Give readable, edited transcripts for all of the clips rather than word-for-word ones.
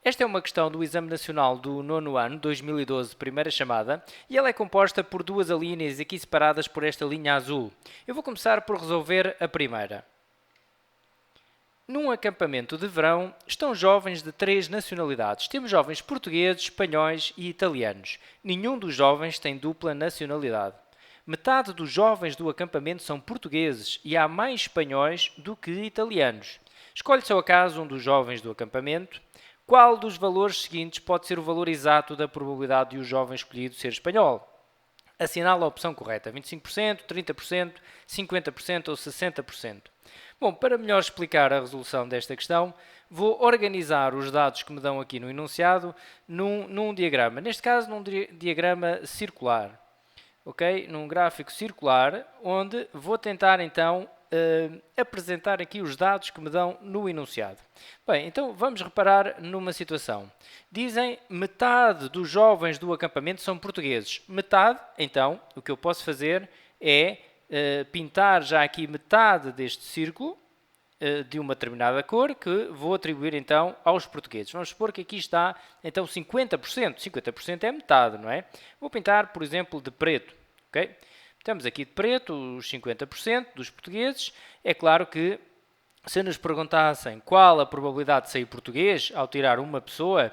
Esta é uma questão do Exame Nacional do nono ano, 2012, primeira chamada, e ela é composta por duas alíneas aqui separadas por esta linha azul. Eu vou começar por resolver a primeira. Num acampamento de verão estão jovens de 3 nacionalidades. Temos jovens portugueses, espanhóis e italianos. Nenhum dos jovens tem dupla nacionalidade. Metade dos jovens do acampamento são portugueses e há mais espanhóis do que italianos. Escolhe-se ao acaso um dos jovens do acampamento. Qual dos valores seguintes pode ser o valor exato da probabilidade de o jovem escolhido ser espanhol? Assinala a opção correta: 25%, 30%, 50% ou 60%. Bom, para melhor explicar a resolução desta questão, vou organizar os dados que me dão aqui no enunciado num diagrama. Neste caso, num diagrama circular. Ok? Num gráfico circular, onde vou tentar então apresentar aqui os dados que me dão no enunciado. Bem, então vamos reparar numa situação. Dizem metade dos jovens do acampamento são portugueses. Metade, então, o que eu posso fazer é pintar já aqui metade deste círculo de uma determinada cor que vou atribuir então aos portugueses. Vamos supor que aqui está então 50%. 50% é metade, não é? Vou pintar, por exemplo, de preto. Ok? Temos aqui de preto os 50% dos portugueses. É claro que se nos perguntassem qual a probabilidade de sair português ao tirar uma pessoa,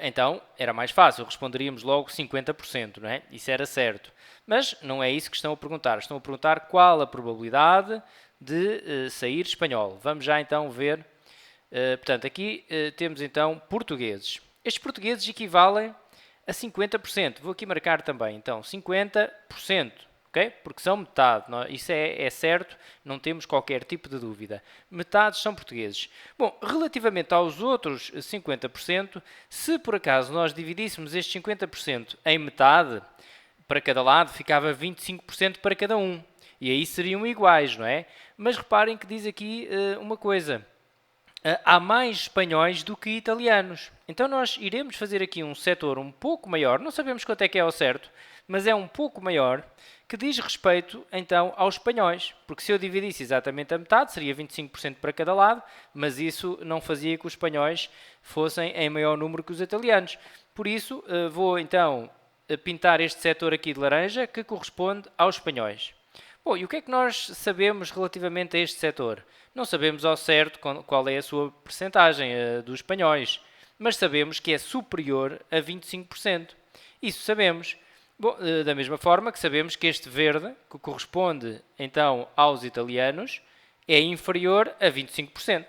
então era mais fácil, responderíamos logo 50%, não é? Isso era certo. Mas não é isso que estão a perguntar. Estão a perguntar qual a probabilidade de sair espanhol. Vamos já então ver. Portanto, aqui temos então portugueses. Estes portugueses equivalem a 50%. Vou aqui marcar também, então, 50%. Okay? Porque são metade, isso é certo, não temos qualquer tipo de dúvida. Metade são portugueses. Bom, relativamente aos outros 50%, se por acaso nós dividíssemos estes 50% em metade, para cada lado ficava 25% para cada um. E aí seriam iguais, não é? Mas reparem que diz aqui uma coisa. Há mais espanhóis do que italianos. Então nós iremos fazer aqui um setor um pouco maior, não sabemos quanto é que é ao certo, mas é um pouco maior, que diz respeito então aos espanhóis, porque se eu dividisse exatamente a metade, seria 25% para cada lado, mas isso não fazia que os espanhóis fossem em maior número que os italianos. Por isso, vou então pintar este setor aqui de laranja, que corresponde aos espanhóis. Bom, e o que é que nós sabemos relativamente a este setor? Não sabemos ao certo qual é a sua percentagem dos espanhóis, mas sabemos que é superior a 25%. Isso sabemos. Bom, da mesma forma que sabemos que este verde, que corresponde então aos italianos, é inferior a 25%.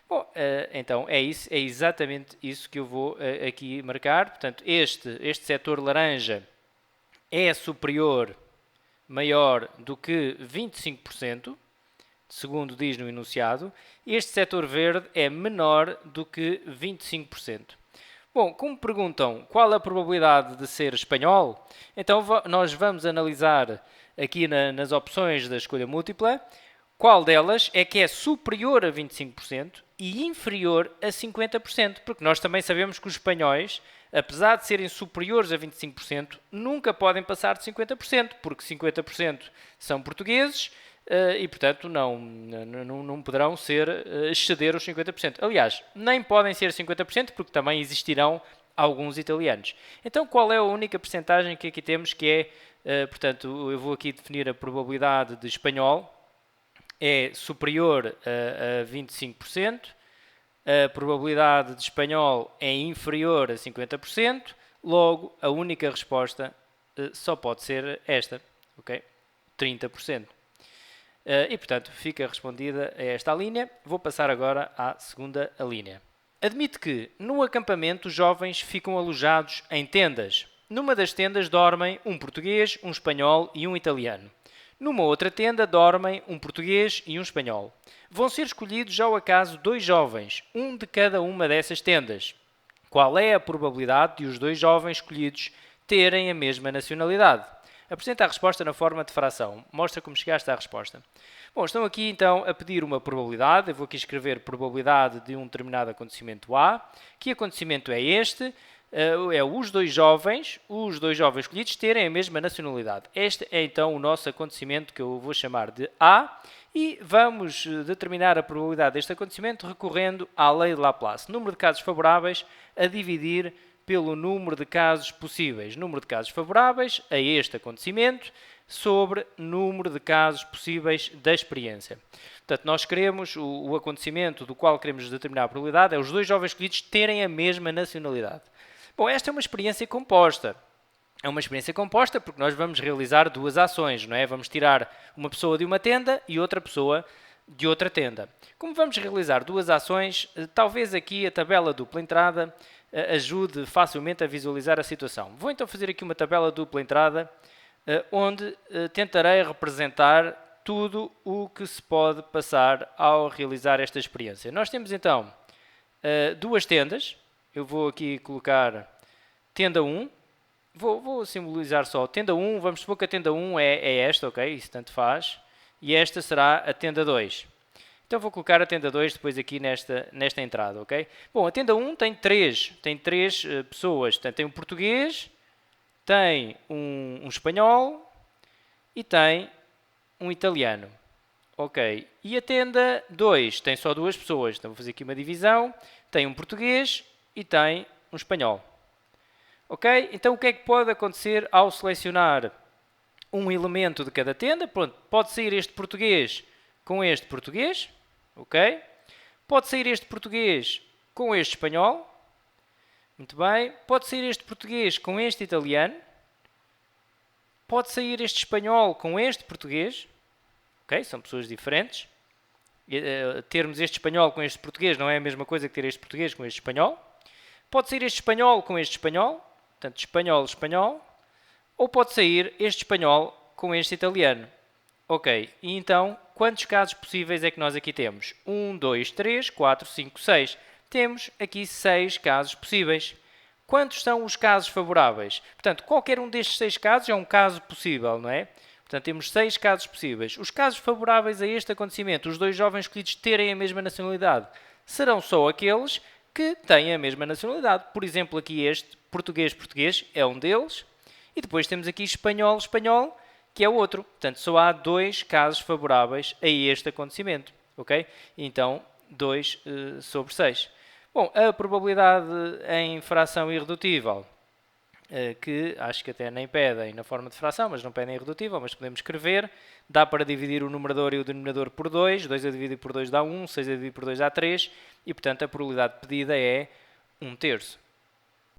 Bom, então é exatamente isso que eu vou aqui marcar. Portanto, este setor laranja é superior, maior do que 25%, segundo diz no enunciado. Este setor verde é menor do que 25%. Bom, como perguntam qual a probabilidade de ser espanhol, então nós vamos analisar aqui nas opções da escolha múltipla qual delas é que é superior a 25% e inferior a 50%, porque nós também sabemos que os espanhóis, apesar de serem superiores a 25%, nunca podem passar de 50%, porque 50% são portugueses e, portanto, não poderão exceder os 50%. Aliás, nem podem ser 50%, porque também existirão alguns italianos. Então, qual é a única percentagem que aqui temos que é, portanto, eu vou aqui definir a probabilidade de espanhol, é superior a 25%, a probabilidade de espanhol é inferior a 50%, logo a única resposta só pode ser esta, ok? 30%. E, portanto, fica respondida a esta linha. Vou passar agora à segunda linha. Admite que, no acampamento, os jovens ficam alojados em tendas. Numa das tendas dormem um português, um espanhol e um italiano. Numa outra tenda dormem um português e um espanhol. Vão ser escolhidos ao acaso 2 jovens, um de cada uma dessas tendas. Qual é a probabilidade de os 2 jovens escolhidos terem a mesma nacionalidade? Apresenta a resposta na forma de fração. Mostra como chegaste à resposta. Bom, estão aqui então a pedir uma probabilidade. Eu vou aqui escrever probabilidade de um determinado acontecimento A. Que acontecimento é este? É os dois jovens escolhidos terem a mesma nacionalidade. Este é então o nosso acontecimento que eu vou chamar de A e vamos determinar a probabilidade deste acontecimento recorrendo à lei de Laplace. Número de casos favoráveis a dividir pelo número de casos possíveis. Número de casos favoráveis a este acontecimento sobre número de casos possíveis da experiência. Portanto, nós queremos, o acontecimento do qual queremos determinar a probabilidade é os dois jovens escolhidos terem a mesma nacionalidade. Bom, esta é uma experiência composta. É uma experiência composta porque nós vamos realizar duas ações, não é? Vamos tirar uma pessoa de uma tenda e outra pessoa de outra tenda. Como vamos realizar duas ações, talvez aqui a tabela dupla entrada ajude facilmente a visualizar a situação. Vou então fazer aqui uma tabela dupla entrada onde tentarei representar tudo o que se pode passar ao realizar esta experiência. Nós temos então duas tendas. Eu vou aqui colocar tenda 1. Vou simbolizar só tenda 1. Vamos supor que a tenda 1 é esta, ok? Isso tanto faz. E esta será a tenda 2. Então vou colocar a tenda 2 depois aqui nesta entrada, ok? Bom, a tenda 1 tem três pessoas. Portanto, tem um português, tem um espanhol e tem um italiano. Ok. E a tenda 2 tem só duas pessoas. Então vou fazer aqui uma divisão. Tem um português e tem um espanhol. Ok? Então o que é que pode acontecer ao selecionar um elemento de cada tenda? Pronto, pode sair este português com este português. Ok? Pode sair este português com este espanhol. Muito bem. Pode sair este português com este italiano. Pode sair este espanhol com este português. Ok? São pessoas diferentes. Termos este espanhol com este português não é a mesma coisa que ter este português com este espanhol. Pode sair este espanhol com este espanhol. Portanto, espanhol, espanhol. Ou pode sair este espanhol com este italiano. Ok. E então, quantos casos possíveis é que nós aqui temos? 1, 2, 3, 4, 5, 6. Temos aqui 6 casos possíveis. Quantos são os casos favoráveis? Portanto, qualquer um destes 6 casos é um caso possível, não é? Portanto, temos 6 casos possíveis. Os casos favoráveis a este acontecimento, os dois jovens escolhidos terem a mesma nacionalidade, serão só aqueles que têm a mesma nacionalidade. Por exemplo, aqui este português é um deles. E depois temos aqui espanhol, que é o outro. Portanto, só há 2 casos favoráveis a este acontecimento. Ok? Então, 2 sobre 6. Bom, a probabilidade em fração irredutível, que acho que até nem pedem na forma de fração, mas não pedem irredutível, mas podemos escrever. Dá para dividir o numerador e o denominador por 2. 2 a dividir por 2 dá 1, 6 a dividir por 2 dá 3. E, portanto, a probabilidade pedida é 1/3.